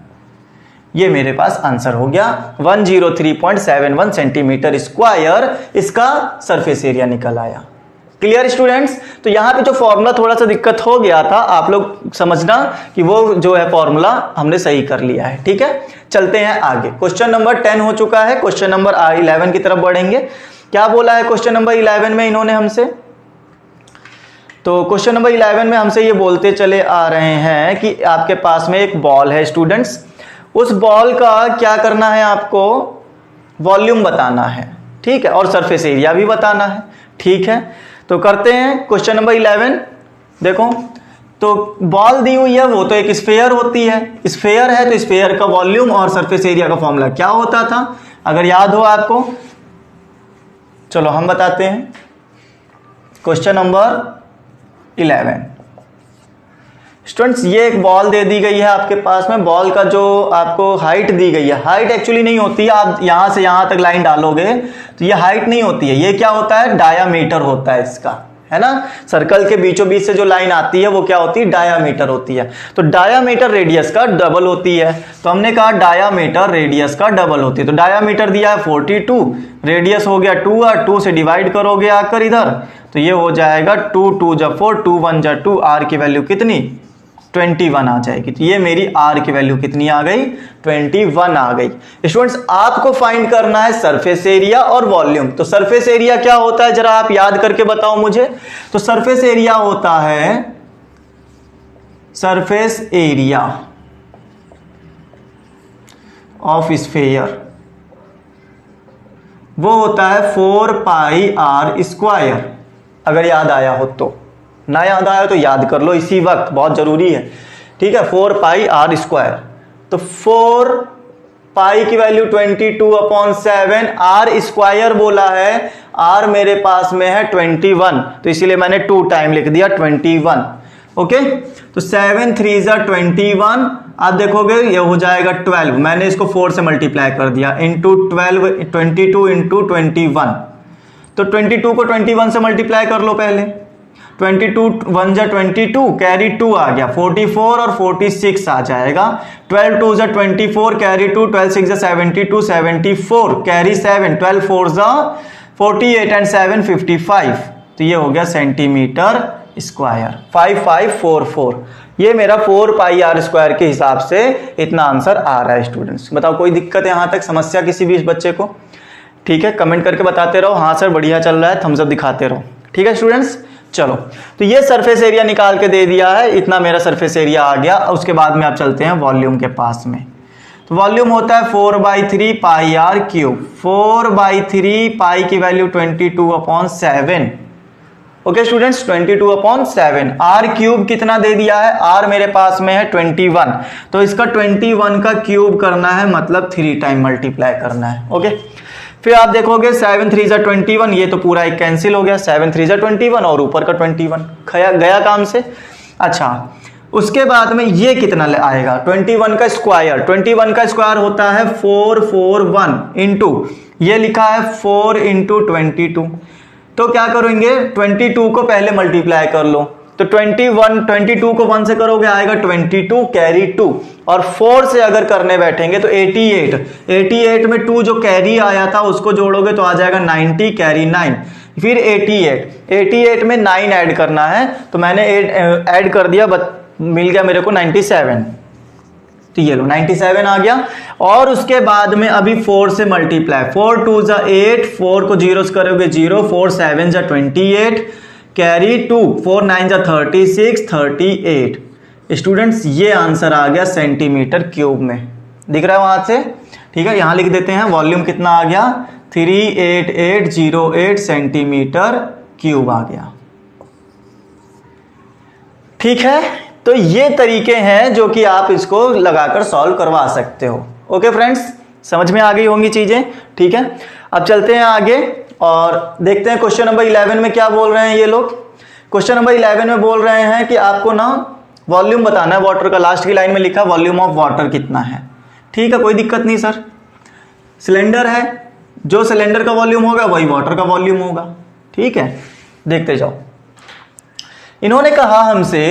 ये मेरे पास आंसर हो गया 103.71 सेंटीमीटर स्क्वायर, इसका सरफेस एरिया निकल आया। Clear students? तो यहाँ पे जो फॉर्मूला थोड़ा सा दिक्कत हो गया था, आप लोग समझना कि वो जो है फॉर्मूला हमने सही कर लिया है। ठीक है, चलते हैं आगे। क्वेश्चन नंबर 10 हो चुका है, क्वेश्चन नंबर 11 की तरफ बढ़ेंगे। क्या बोला है क्वेश्चन नंबर 11 में इन्होंने हमसे? तो क्वेश्चन नंबर 11 में हमसे ये बोलते चले आ रहे हैं कि आपके पास में एक बॉल है स्टूडेंट्स, उस बॉल का क्या करना है आपको? वॉल्यूम बताना है। ठीक है, और सरफेस एरिया भी बताना है। ठीक है, तो करते हैं क्वेश्चन नंबर 11। देखो, तो बॉल दी हुई है, वो तो एक स्फेयर होती है, स्फेयर है तो स्फेयर का वॉल्यूम और सरफेस एरिया का फॉर्मूला क्या होता था, अगर याद हो आपको? चलो हम बताते हैं। क्वेश्चन नंबर 11 स्टूडेंट्स, ये एक बॉल दे दी गई है आपके पास में। बॉल का जो आपको हाइट दी गई है, हाइट एक्चुअली नहीं होती है, आप यहां से यहां तक लाइन डालोगे तो ये हाइट नहीं होती है, ये क्या होता है? डायामीटर होता है इसका, है ना। सर्कल के बीचों बीच से जो लाइन आती है वो क्या होती है? डायामीटर होती है। तो डायामीटर रेडियस का डबल होती है, तो हमने कहा डायामीटर रेडियस का डबल होती है। तो डायामीटर दिया है 42, रेडियस हो गया 2 और 2 से डिवाइड करोगे आकर इधर, तो ये हो जाएगा 2 2 जा 4, 2 1 जा 2, आर की वैल्यू कितनी? 21 आ जाएगी। तो ये मेरी आर की वैल्यू कितनी आ गई? 21 आ गई। स्टूडेंट्स, आपको फाइंड करना है सरफेस एरिया और वॉल्यूम। तो सरफेस एरिया क्या होता है, जरा आप याद करके बताओ मुझे। तो सरफेस एरिया होता है, सरफेस एरिया ऑफ स्फेयर, वो होता है 4 पाई आर स्क्वायर। अगर याद आया हो तो, ना याद आया तो याद कर लो इसी वक्त, बहुत जरूरी है। ठीक है, 4 पाई आर स्क्वायर। तो 4 पाई की वैल्यू 22/7, आर स्क्वायर बोला है, आर मेरे पास में है 21, तो इसीलिए मैंने 2 टाइम लिख दिया 21। ओके, तो 7 3 जा 21, आप देखोगे ये हो जाएगा 12, मैंने इसको 4 से मल्टीप्लाई कर दिया, इंटू 12, 22 इंटू 21। तो 22 को 21 से मल्टीप्लाई कर लो पहले, 22 1 जा 22, कैरी 2 आ गया, 44 और 46 आ जाएगा। 12 2 जा 24, कैरी 2, 12 6 जा 72, 74 कैरी 7, 12 4 जा 48 एंड 7 55, तो ये हो गया सेंटीमीटर स्क्वायर 5544। ये मेरा 4 पाई आर स्क्वायर के हिसाब से इतना आंसर आ रहा है स्टूडेंट्स। बताओ कोई दिक्कत है यहां तक, समस्या किसी भी बच्चे को? ठीक है, कमेंट करके बताते रहो, हाँ सर बढ़िया चल रहा है, थम्स अप दिखाते रहो। ठीक है स्टूडेंट्स, चलो तो ये सरफेस एरिया निकाल के दे दिया है, इतना मेरा सरफेस एरिया आ गया। उसके बाद में आप चलते हैं वॉल्यूम के पास में। तो वॉल्यूम होता है 4/3 पाई आर क्यूब। 4/3 पाई की value 22/7। Okay students, 22/7। R cube कितना दे दिया है? आर मेरे पास में है 21, तो इसका 21 का क्यूब करना है, मतलब 3 टाइम मल्टीप्लाई करना है। ओके, फिर आप देखोगे 7 3 जा 21, ये तो पूरा एक कैंसिल हो गया, 7 3 जा 21 और ऊपर का 21 गया काम से। अच्छा, उसके बाद में ये कितना आएगा? 21 का स्क्वायर। 21 का स्क्वायर होता है 441 इंटू, ये लिखा है 4 इंटू 22। तो क्या करेंगे, 22 को पहले मल्टीप्लाई कर लो, तो 22 को 1 से करोगे आएगा 22 कैरी 2, और 4 से अगर करने बैठेंगे तो 88 में 2 जो कैरी आया था उसको जोड़ोगे तो आ जाएगा 90 कैरी 9, फिर 88 में 9 ऐड करना है, तो मैंने ऐड कर दिया, मिल गया मेरे को 97। तो ये लो 97 आ गया। और उसके बाद में अभी 4 से मल्टीप्लाई, 4 2 जा 8, 4 को 0 से करोगे 0, 4 7 जा 28 कैरी 2, 4 9 जा 36, 38। स्टूडेंट्स ये आंसर आ गया सेंटीमीटर क्यूब में, दिख रहा है वहां से? ठीक है, यहां लिख देते हैं वॉल्यूम कितना आ गया, 38808 सेंटीमीटर क्यूब आ गया। ठीक है, तो ये तरीके हैं जो कि आप इसको लगाकर सॉल्व करवा सकते हो। ओके फ्रेंड्स, समझ में आ गई होंगी चीजें? ठीक है, अब चलते हैं आगे और देखते हैं क्वेश्चन नंबर 11 में क्या बोल रहे हैं ये लोग। क्वेश्चन नंबर 11 में बोल रहे हैं कि आपको ना वॉल्यूम बताना है वाटर का, लास्ट की लाइन में लिखा वॉल्यूम ऑफ वाटर कितना है। ठीक है, कोई दिक्कत नहीं सर। सिलेंडर है, जो सिलेंडर का वॉल्यूम होगा वही वाटर का वॉल्यूम होगा। ठीक है, देखते जाओ। इन्होंने कहा हमसे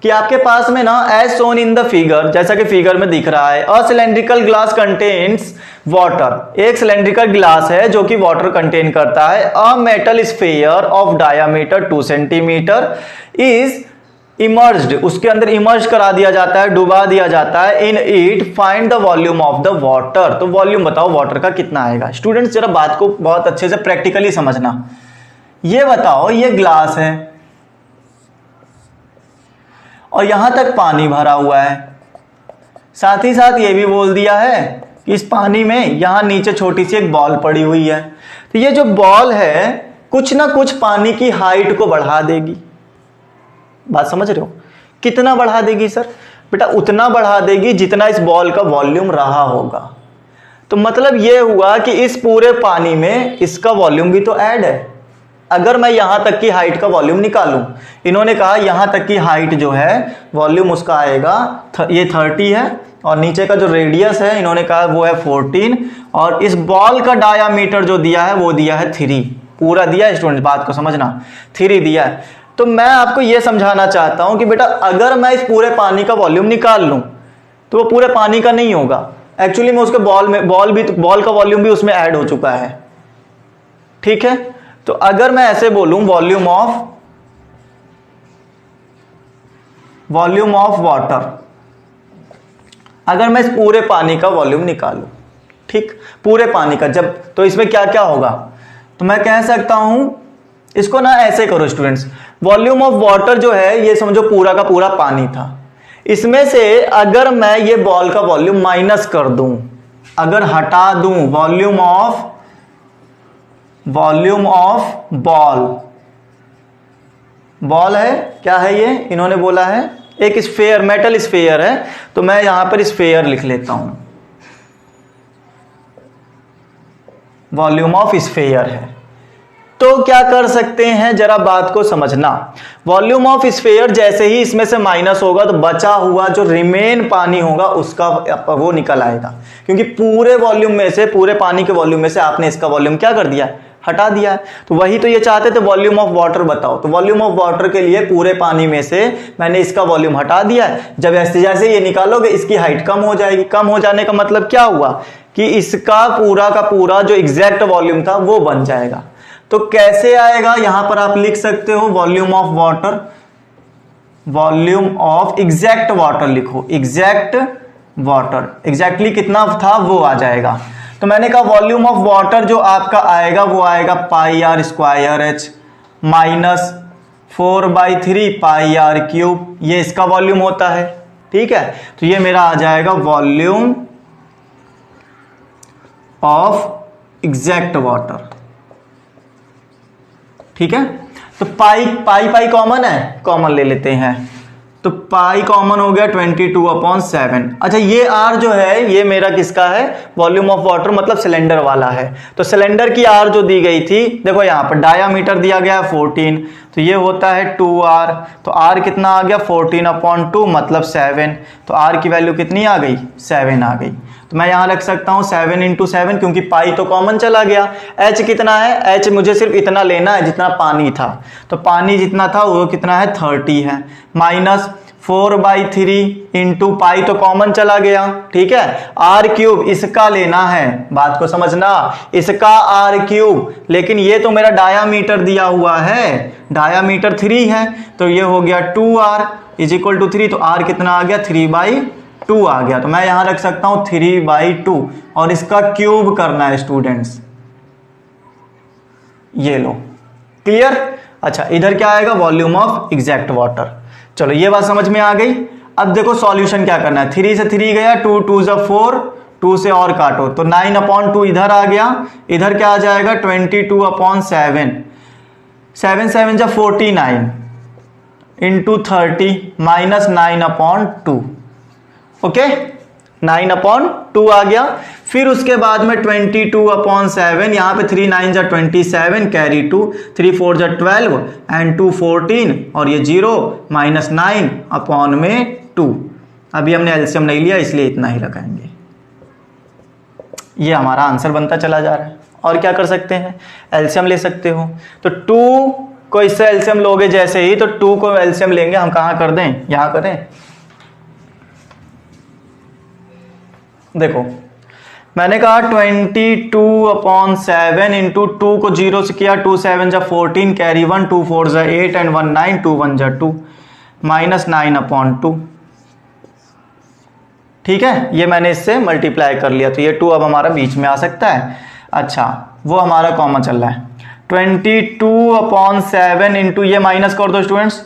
कि आपके पास में ना as shown in the figure, जैसा कि फिगर में दिख रहा है, a cylindrical glass contains water, एक सिलेंड्रिकल ग्लास है जो कि वाटर कंटेन करता है। A metal sphere of diameter 2 centimetre is immersed, उसके अंदर इमर्ज करा दिया जाता है, डुबा दिया जाता है। In it find the volume of the water, तो वॉल्यूम बताओ वाटर का कितना आएगा। स्टूडेंट्स जरा बात को बहुत अच्छे से प्रैक्टिकली समझना। ये बताओ, ये ग्लास है और यहां तक पानी भरा हुआ है, साथ ही साथ ये भी बोल दिया है कि इस पानी में यहां नीचे छोटी सी एक बॉल पड़ी हुई है। तो ये जो बॉल है कुछ ना कुछ पानी की हाइट को बढ़ा देगी। बात समझ रहे हो? कितना बढ़ा देगी सर? बेटा उतना बढ़ा देगी जितना इस बॉल का वॉल्यूम रहा होगा। तो मतलब ये हुआ कि इस पूरे पानी में इसका वॉल्यूम भी तो ऐड है। अगर मैं यहां तक की हाइट का वॉल्यूम निकालूं, इन्होंने कहा यहां तक की हाइट जो है वॉल्यूम उसका आएगा, ये 30 है और नीचे का जो रेडियस है इन्होंने कहा वो है 14 और इस बॉल का डायामीटर जो दिया है वो दिया है 3, पूरा दिया है स्टूडेंट, बात को समझना, 3 दिया है। तो मैं आपको यह समझाना चाहता हूं कि बेटा अगर मैं इस पूरे पानी का वॉल्यूम निकाल लूं तो वो पूरे पानी का नहीं होगा, एक्चुअली में उसके बॉल का वॉल्यूम भी उसमें ऐड हो चुका है। ठीक है, तो अगर मैं ऐसे बोलूं वॉल्यूम ऑफ वाटर, अगर मैं इस पूरे पानी का वॉल्यूम निकालूं, ठीक, पूरे पानी का, जब तो इसमें क्या क्या होगा, तो मैं कह सकता हूं इसको ना ऐसे करो स्टूडेंट्स, वॉल्यूम ऑफ वाटर जो है ये समझो पूरा का पूरा पानी था, इसमें से अगर मैं ये बॉल का वॉल्यूम माइनस कर दूं, अगर हटा दूं वॉल्यूम ऑफ बॉल है, क्या है ये, इन्होंने बोला है एक स्फीयर, मेटल स्फीयर है, तो मैं यहां पर स्फीयर लिख लेता हूं, वॉल्यूम ऑफ स्फीयर है। तो क्या कर सकते हैं जरा बात को समझना, वॉल्यूम ऑफ स्फीयर जैसे ही इसमें से माइनस होगा तो बचा हुआ जो रिमेन पानी होगा उसका वो निकल आएगा, क्योंकि पूरे वॉल्यूम में से, पूरे पानी के वॉल्यूम में से आपने इसका वॉल्यूम क्या कर दिया, हटा दिया है। तो वही तो ये चाहते थे, वॉल्यूम ऑफ वाटर बताओ, तो वॉल्यूम ऑफ वाटर के लिए पूरे पानी में से मैंने इसका वॉल्यूम हटा दिया है। जब ऐसे जैसे ये निकालोगे इसकी हाइट कम हो जाएगी, कम हो जाने का मतलब क्या हुआ कि इसका पूरा का पूरा जो एग्जैक्ट वॉल्यूम था वो बन जाएगा। तो कैसे आएगा, यहां पर आप लिख सकते हो volume of water, volume of exact water लिखो, एग्जैक्ट वाटर, एग्जैक्टली कितना था वो आ जाएगा। तो मैंने कहा वॉल्यूम ऑफ वाटर जो आपका आएगा वो आएगा pi R square H minus 4/3 pi R cube, ये इसका वॉल्यूम होता है। ठीक है, तो ये मेरा आ जाएगा वॉल्यूम ऑफ एग्जैक्ट वाटर। ठीक है, तो पाई कॉमन है, कॉमन ले लेते हैं, तो पाई कॉमन हो गया 22/7। अच्छा ये आर जो है ये मेरा किसका है, वॉल्यूम ऑफ वाटर मतलब सिलेंडर वाला है। तो सिलेंडर की आर जो दी गई थी, देखो यहां पर डायामीटर दिया गया है 14, तो ये होता है 2r, तो r कितना आ गया 14/2 मतलब 7, तो r की वैल्यू कितनी आ गई, 7 आ गई। तो मैं यहां रख सकता हूं 7 × 7, क्योंकि पाई तो कॉमन चला गया। h कितना है, h मुझे सिर्फ इतना लेना है जितना पानी था, तो पानी जितना था वो कितना है 30 है, माइनस 4/3 इंटू पाई तो कॉमन चला गया। ठीक है, आर क्यूब इसका लेना है, बात को समझना, इसका आर क्यूब, लेकिन ये तो मेरा डायामीटर दिया हुआ है, डायामीटर 3 है, तो ये हो गया 2r = 3, तो r कितना आ गया 3/2 आ गया। तो मैं यहां रख सकता हूं 3/2 और इसका क्यूब करना है स्टूडेंट्स, ये लो, क्लियर। अच्छा इधर क्या आएगा, वॉल्यूम ऑफ एग्जैक्ट वाटर। चलो ये बात समझ में आ गई। अब देखो सॉल्यूशन क्या करना है, 3 से 3 गया, 2 2 4, 2 से और काटो तो 9/2 इधर आ गया, इधर क्या आ जाएगा 22/7, 7 7 जा 49 इंटू 30 माइनस 9/2, ओके 9/2 आ गया। फिर उसके बाद में 22/7, यहाँ पे 3 9 जा 27, कैरी 2, 3 4 जा 12 एंड 2 14 और ये 0 -9 अपॉन में 2। अभी हमने एलसीएम नहीं लिया इसलिए इतना ही लगाएंगे। ये हमारा आंसर बनता चला जा रहा है। और क्या कर सकते हैं, एलसीएम ले सकते हो। तो 2 को इससे एलसीएम लोगे जैसे ही, तो 2 को एलसीएम लेंगे हम, कहाँ कर दें, यहाँ करें। देखो मैंने कहा 22/7 इंटू 2 को 0 से किया, 2 7 जा 14, कैरी 1, 2 4 जा 8 एंड 1 9, 2 1 जा 2, -9/2। ठीक है, ये मैंने इससे मल्टीप्लाई कर लिया, तो ये 2 अब हमारा बीच में आ सकता है। अच्छा, वो हमारा कॉमन चल रहा है। 22/7 इंटू ये माइनस कर दो स्टूडेंट्स,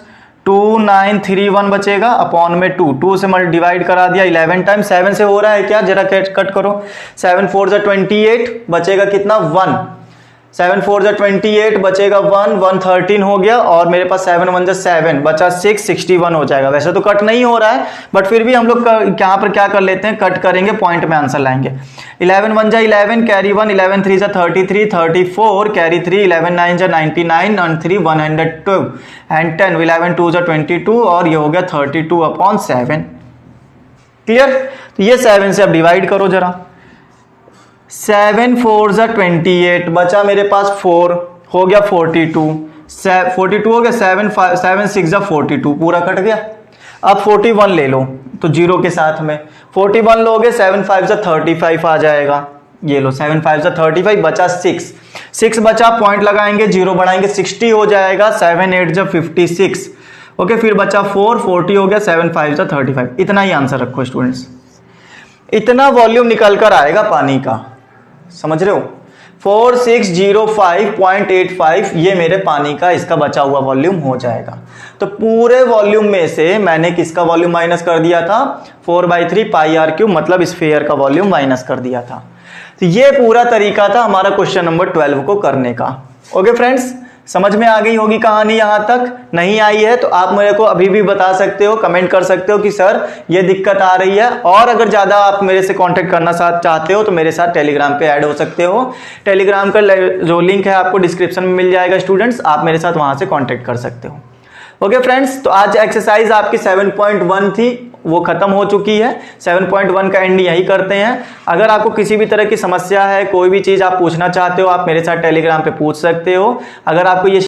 2931 बचेगा अपॉन में 2 से डिवाइड करा दिया 11 टाइम। 7 से हो रहा है क्या, जरा कट करो। 7 4 जा 28 बचेगा कितना, 1। 7 4 जा 28 बचेगा 1, 1 13 हो गया और मेरे पास 7 1 जा 7 बचा 6, 61 हो जाएगा। वैसे तो कट नहीं हो रहा है बट फिर भी हम लोग यहाँ पर क्या कर लेते हैं, कट करेंगे, पॉइंट में आंसर लाएंगे। 11 1 जा 11, कैरी 1, 11 3 जा 33, 34, कैरी 3, 11 9 जा 99 और 3 102 एंड 10, 11 2 जा 22 और ये हो गया 32/7। क्लियर। तो ये 7 से अब डिवाइड करो जरा। 7 4 जा 28 बचा मेरे पास 4, हो गया 42, 42 हो गया, 7 6 जा 42 पूरा कट गया। अब 41 ले लो तो 0 के साथ में 41 लोगे, 7 5 जा 35 आ जाएगा। ये लो 7 5 जा 35 बचा 6 बचा, पॉइंट लगाएंगे, 0 बढ़ाएंगे, 60 हो जाएगा। 7 8 जा 56, ओके, फिर बचा 4, 40 हो गया, 7 5 जा 35। इतना ही आंसर रखो स्टूडेंट्स, इतना वॉल्यूम निकल कर आएगा पानी का, समझ रहे हो। 4605.85 ये मेरे पानी का इसका बचा हुआ वॉल्यूम हो जाएगा। तो पूरे वॉल्यूम में से मैंने किसका वॉल्यूम माइनस कर दिया था, 4/3 πr3, मतलब स्फीयर का वॉल्यूम माइनस कर दिया था। तो ये पूरा तरीका था हमारा क्वेश्चन नंबर 12 को करने का। ओके फ्रेंड्स, समझ में आ गई होगी कहानी। यहां तक नहीं आई है तो आप मेरे को अभी भी बता सकते हो, कमेंट कर सकते हो कि सर ये दिक्कत आ रही है। और अगर ज़्यादा आप मेरे से कांटेक्ट करना चाहते हो तो मेरे साथ टेलीग्राम पे ऐड हो सकते हो। टेलीग्राम का जो लिंक है आपको डिस्क्रिप्शन में मिल जाएगा स्टूडेंट्स, आप मेरे साथ वहां से कॉन्टेक्ट कर सकते हो। ओके फ्रेंड्स, तो आज एक्सरसाइज आपकी 7.1 थी, वो खत्म हो चुकी है। 7.1 का एंड यही करते हैं। अगर आपको किसी भी तरह की समस्या है, कोई भी चीज़ आप पूछना चाहते हो, आप मेरे साथ टेलीग्राम पे पूछ सकते हो। अगर आपको ये